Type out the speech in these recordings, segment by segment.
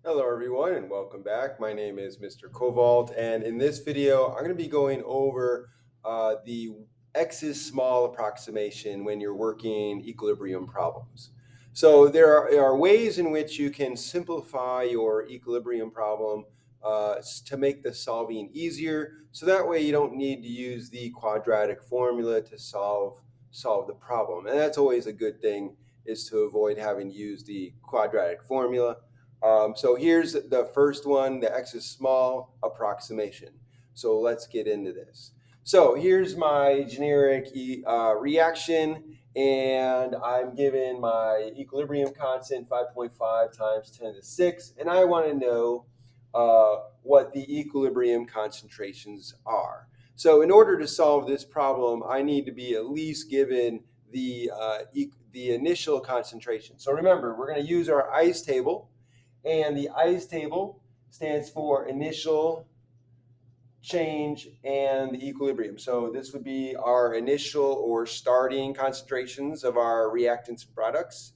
Hello everyone and welcome back. My name is Mr. Kovalt, and in this video I'm going to be going over the X is small approximation when you're working equilibrium problems. So there are ways in which you can simplify your equilibrium problem to make the solving easier, so that way you don't need to use the quadratic formula to solve the problem. And that's always a good thing, is to avoid having to use the quadratic formula. So here's the first one, the X is small approximation. So let's get into this. So here's my generic reaction, and I'm given my equilibrium constant 5.5 times 10 to the 6, and I want to know what the equilibrium concentrations are. So in order to solve this problem, I need to be at least given the initial concentration. So remember, we're going to use our ICE table, and the ICE table stands for initial, change, and the equilibrium. So this would be our initial or starting concentrations of our reactants and products.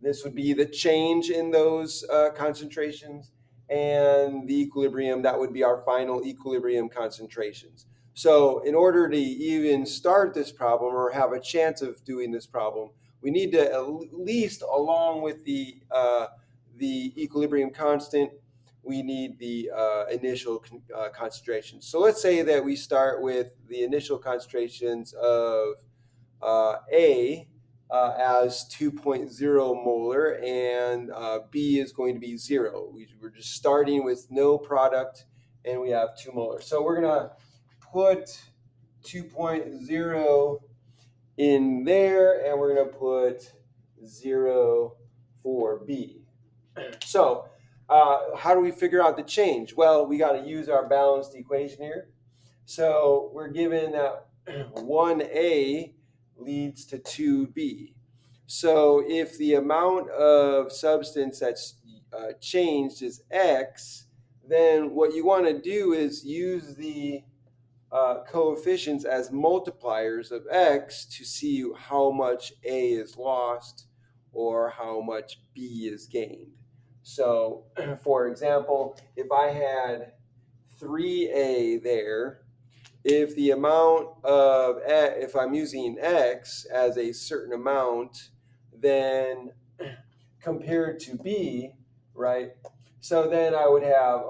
This would be the change in those concentrations, and the equilibrium, that would be our final equilibrium concentrations. So in order to even start this problem or have a chance of doing this problem, we need to at least, along with the equilibrium constant, we need the initial concentrations. So let's say that we start with the initial concentrations of A as 2.0 molar, and B is going to be 0. We're just starting with no product, and we have 2 molar. So we're going to put 2.0 in there, and we're going to put 0 for B. So how do we figure out the change? Well, we got to use our balanced equation here. So we're given that 1A leads to 2B. So if the amount of substance that's changed is X, then what you want to do is use the coefficients as multipliers of X to see how much A is lost or how much B is gained. So, for example, if I had 3A there, if the amount of, if I'm using X as a certain amount, then compared to B, right? So then I would have,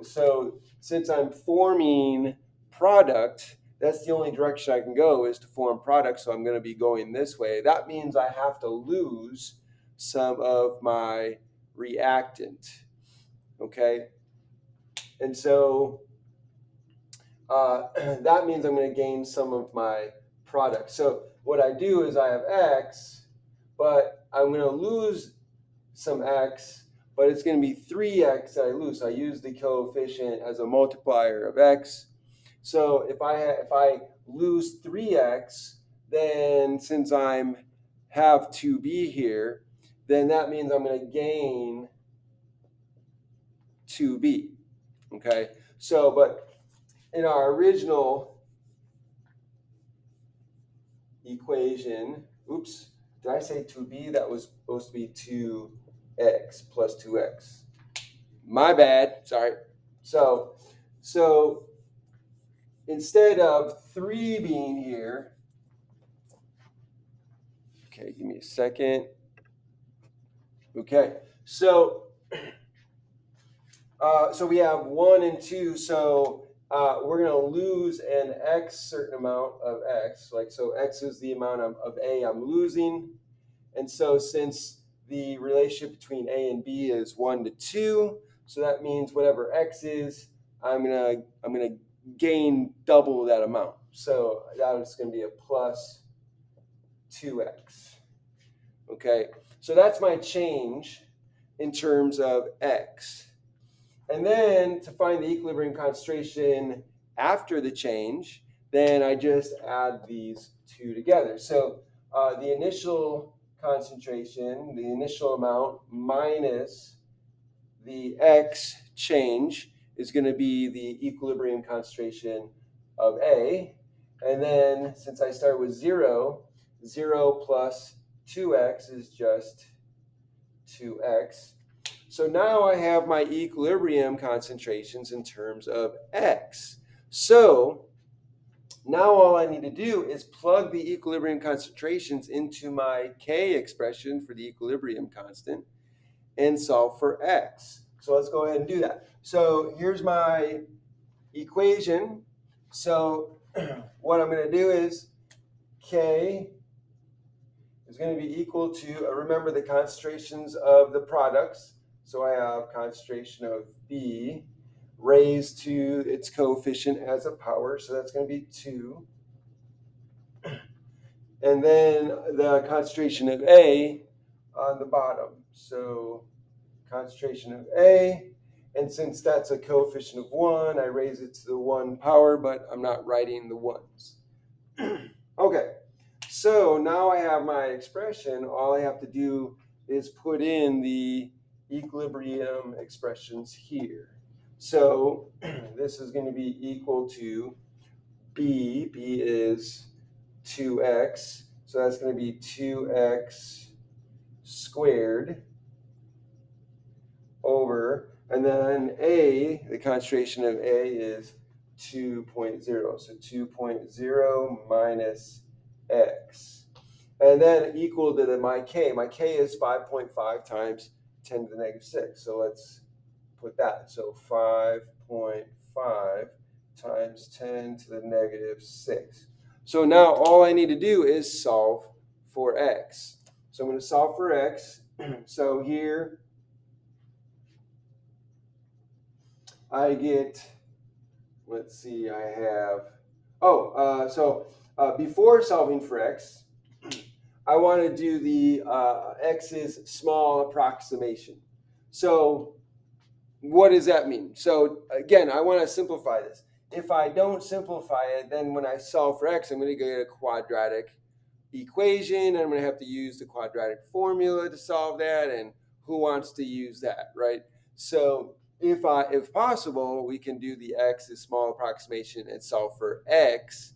so since I'm forming product, that's the only direction I can go, is to form product. So I'm going to be going this way. That means I have to lose some of my reactant. Okay. And so that means I'm going to gain some of my product. So what I do is I have X, but I'm going to lose some X, but it's going to be 3X that I lose. So I use the coefficient as a multiplier of X. So if I lose 3X, then since I'm have 2B here, then that means I'm going to gain 2B. Okay. So, but in our original equation, oops, did I say 2B? That was supposed to be 2X plus 2X. My bad, sorry. So instead of 3 being here, okay, give me a second. Okay, so we have 1 and 2, so we're going to lose an X certain amount of X. Like, so X is the amount of A I'm losing. And so since the relationship between A and B is 1 to 2, so that means whatever X is, I'm gonna gain double that amount. So that is going to be a plus 2X. Okay, so that's my change in terms of X. And then to find the equilibrium concentration after the change, then I just add these two together. So the initial concentration, the initial amount minus the X change is going to be the equilibrium concentration of A. And then since I start with 0, 0 plus 2X is just 2X. So now I have my equilibrium concentrations in terms of x. So now all I need to do is plug the equilibrium concentrations into my K expression for the equilibrium constant and solve for x. So let's go ahead and do that. So here's my equation. So what I'm going to do is K is going to be equal to, remember the concentrations of the products. So I have concentration of B raised to its coefficient as a power. So that's going to be 2. And then the concentration of A on the bottom. So concentration of A, and since that's a coefficient of 1, I raise it to the 1 power, but I'm not writing the ones. Okay, so now I have my expression. All I have to do is put in the equilibrium expressions here. So this is going to be equal to B. B is 2x. So that's going to be 2x squared over, and then A, the concentration of A is 2.0. So 2.0 minus x. And then equal to my K. My K is 5.5 times 10 to the negative 6. So let's put that. So 5.5 times 10 to the negative 6. So now all I need to do is solve for x. So I'm going to solve for x. So here I get, let's see, I have, before solving for x, I want to do the x's small approximation. So what does that mean? So again, I want to simplify this. If I don't simplify it, then when I solve for x, I'm going to get a quadratic equation. I'm going to have to use the quadratic formula to solve that, and who wants to use that, right? So if possible, we can do the x is small approximation and solve for x,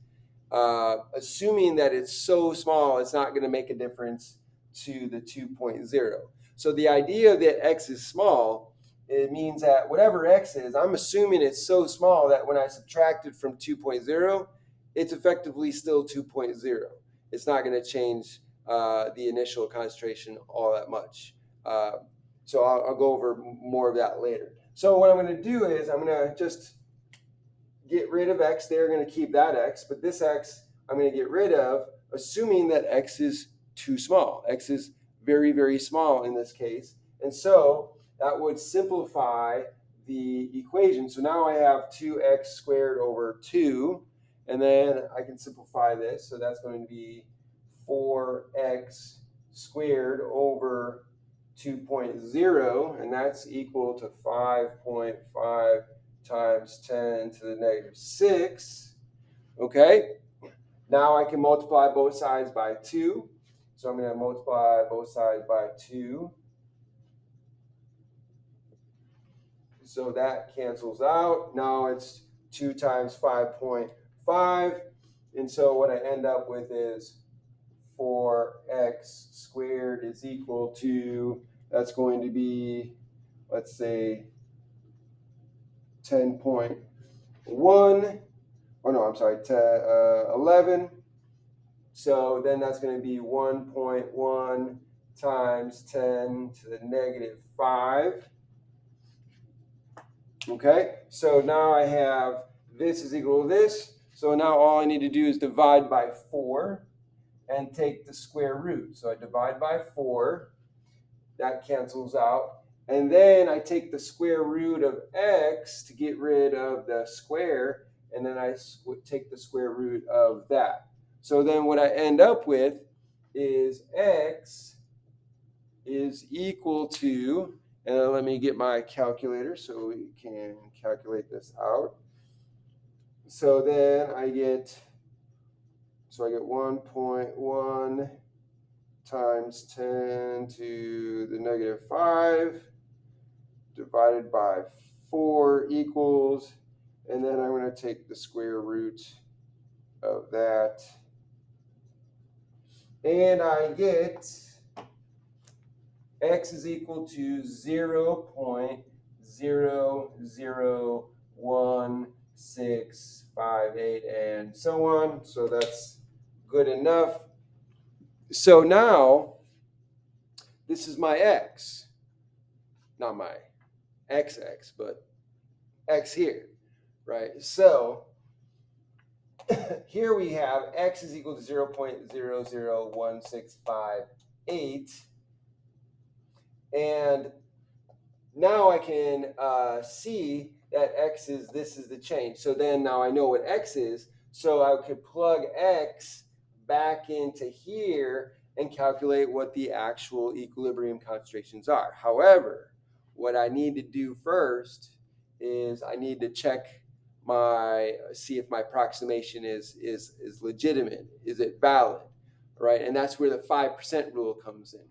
assuming that it's so small it's not going to make a difference to the 2.0. So the idea that x is small, it means that whatever x is, I'm assuming it's so small that when I subtract it from 2.0, it's effectively still 2.0. It's not going to change the initial concentration all that much. So I'll go over more of that later. So what I'm going to do is I'm going to just get rid of x there. I'm going to keep that x, but this x I'm going to get rid of, assuming that x is too small. X is very, very small in this case. And so that would simplify the equation. So now I have 2x squared over 2, and then I can simplify this. So that's going to be 4x squared over 2.0, and that's equal to 5.5 times 10 to the negative 6. Okay, now I can multiply both sides by 2. So I'm going to multiply both sides by 2. So that cancels out. Now it's 2 times 5.5. And so what I end up with is 4x squared is equal to, that's going to be, let's say, 10.1. Oh no, I'm sorry, 11. So then that's going to be 1.1 times 10 to the negative 5. Okay, so now I have this is equal to this. So now all I need to do is divide by 4 and take the square root. So I divide by 4. That cancels out. And then I take the square root of x to get rid of the square, and then I would take the square root of that. So then what I end up with is x is equal to, and let me get my calculator so we can calculate this out. So then I get 1.1 times 10 to the negative 5 divided by 4 equals, and then I'm going to take the square root of that, and I get x is equal to 0.001658 and so on. So that's good enough. So now this is my x, not my xx, but x here, right? So here we have x is equal to 0.001658, and now I can see that x is, this is the change. So then now I know what x is, so I could plug x back into here and calculate what the actual equilibrium concentrations are. However, what I need to do first is I need to check see if my approximation is legitimate. Is it valid? Right? And that's where the 5% rule comes in.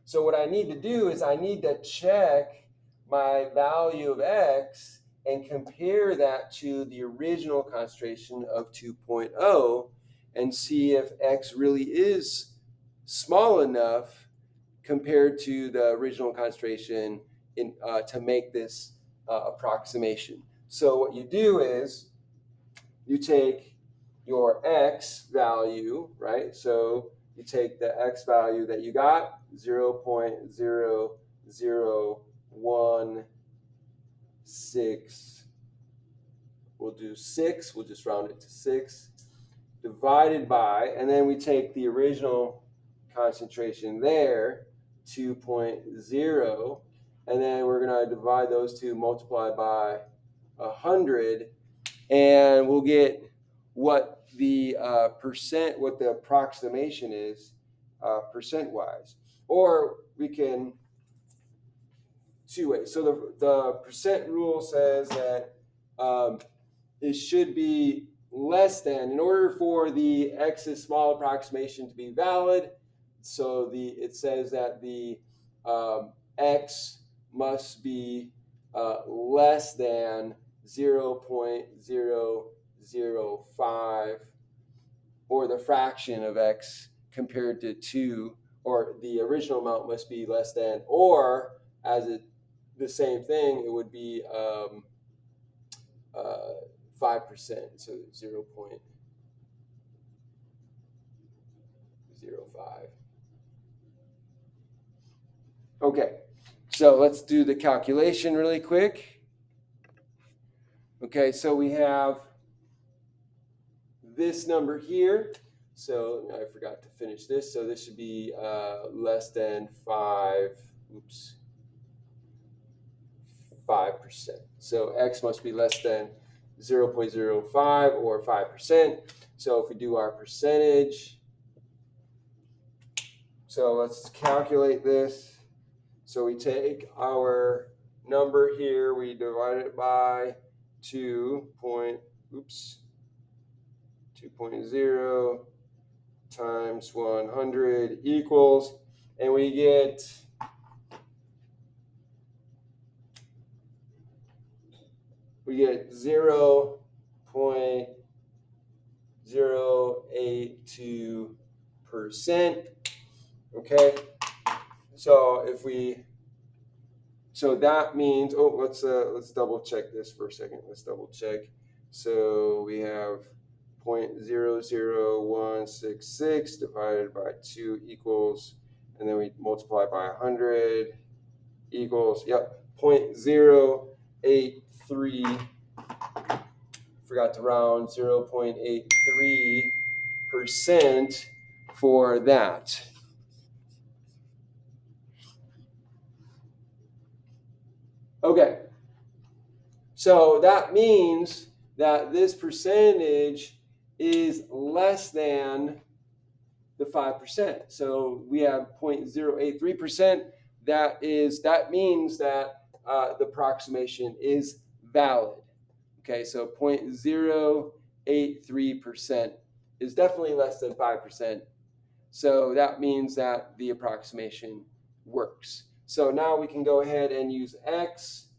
So what I need to do is I need to check my value of x and compare that to the original concentration of 2.0 and see if x really is small enough compared to the original concentration to make this approximation. So what you do is you take your x value, right? So you take the x value that you got, 0.0016, we'll do 6, we'll just round it to 6, divided by, and then we take the original concentration there, 2.0, and then we're going to divide those two, multiply by 100, and we'll get what the what the approximation is percent-wise. Or we can two ways. So the percent rule says that it should be less than, in order for the x is small approximation to be valid, so it says that the x must be less than 0.005, or the fraction of x compared to 2, or the original amount must be less than, or the same thing, it would be 5%, so 0.05. Okay, so let's do the calculation really quick. Okay, so we have this number here. So I forgot to finish this. So this should be less than 5%. So x must be less than 0.05 or 5%. So if we do our percentage, so let's calculate this. So we take our number here, we divide it by 2.0 times 100 equals, and we get 0.082%. Okay, so that means, let's double check this for a second. Let's double check. So we have 0.00166 divided by 2 equals, and then we multiply by 100 equals, 0.083, forgot to round, 0.83% for that. Okay, so that means that this percentage is less than the 5%. So we have 0.083%. That means that the approximation is valid. Okay, so 0.083% is definitely less than 5%. So that means that the approximation works. So now we can go ahead and use x,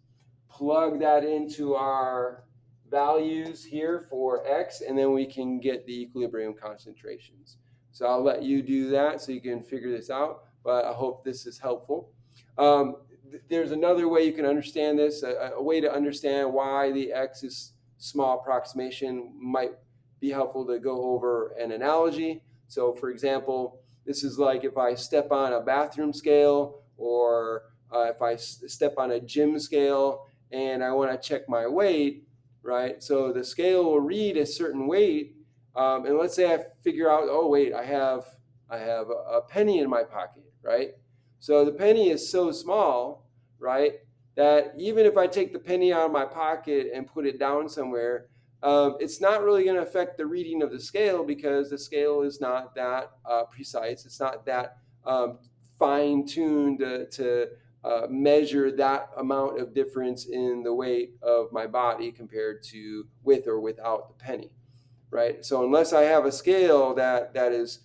plug that into our values here for x, and then we can get the equilibrium concentrations. So I'll let you do that so you can figure this out, but I hope this is helpful. There's another way you can understand this, a way to understand why the x is small approximation might be helpful to go over an analogy. So for example, this is like if I step on a bathroom scale, or if I step on a gym scale and I want to check my weight, right? So the scale will read a certain weight, and let's say I figure out, oh wait, I have a penny in my pocket, right? So the penny is so small, right, that even if I take the penny out of my pocket and put it down somewhere, it's not really going to affect the reading of the scale, because the scale is not that precise. It's not that fine-tuned to measure that amount of difference in the weight of my body compared to with or without the penny, right? So unless I have a scale that is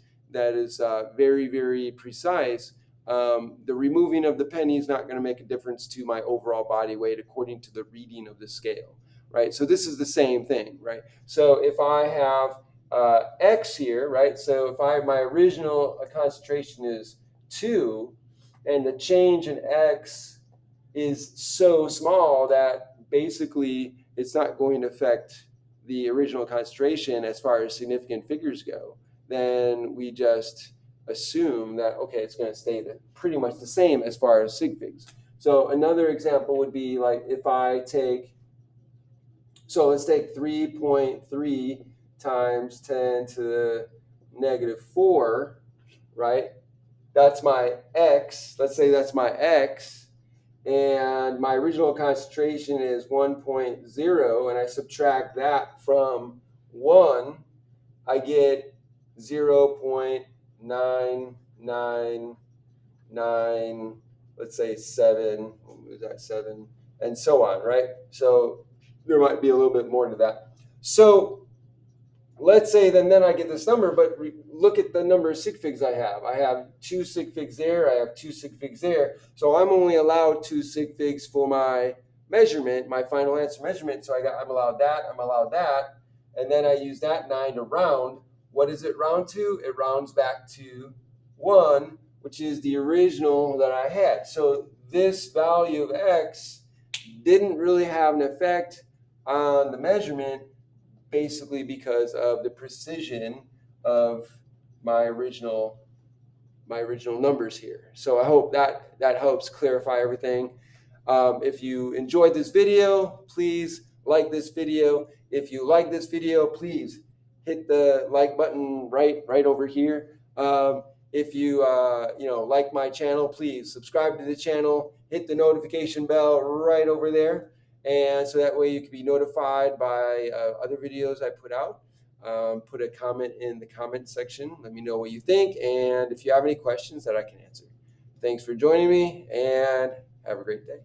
very, very precise, the removing of the penny is not going to make a difference to my overall body weight according to the reading of the scale, right? So this is the same thing, right? So if I have X here, right? So if my original concentration is 2, and the change in X is so small that basically it's not going to affect the original concentration as far as significant figures go, then we just assume that, okay, it's going to stay pretty much the same as far as sig figs. So another example would be like if I take, so let's take 3.3 times 10 to the negative 4, right? That's my X. Let's say that's my X. And my original concentration is 1.0, and I subtract that from 1, I get 0.999, let's say 7, we'll move that 7, and so on, right? So there might be a little bit more to that. So let's say then I get this number, but look at the number of sig figs I have. I have 2 sig figs there, I have 2 sig figs there. So I'm only allowed 2 sig figs for my measurement, my final answer measurement. So I'm allowed that, and then I use that 9 to round. What does it round to? It rounds back to 1, which is the original that I had. So this value of X didn't really have an effect on the measurement, basically because of the precision of my original numbers here. So I hope that helps clarify everything. If you enjoyed this video, please like this video. If you like this video, please hit the like button right over here. If you like my channel, please subscribe to the channel. Hit the notification bell right over there, and so that way you can be notified by other videos I put out. Put a comment in the comment section. Let me know what you think, and if you have any questions that I can answer. Thanks for joining me, and have a great day.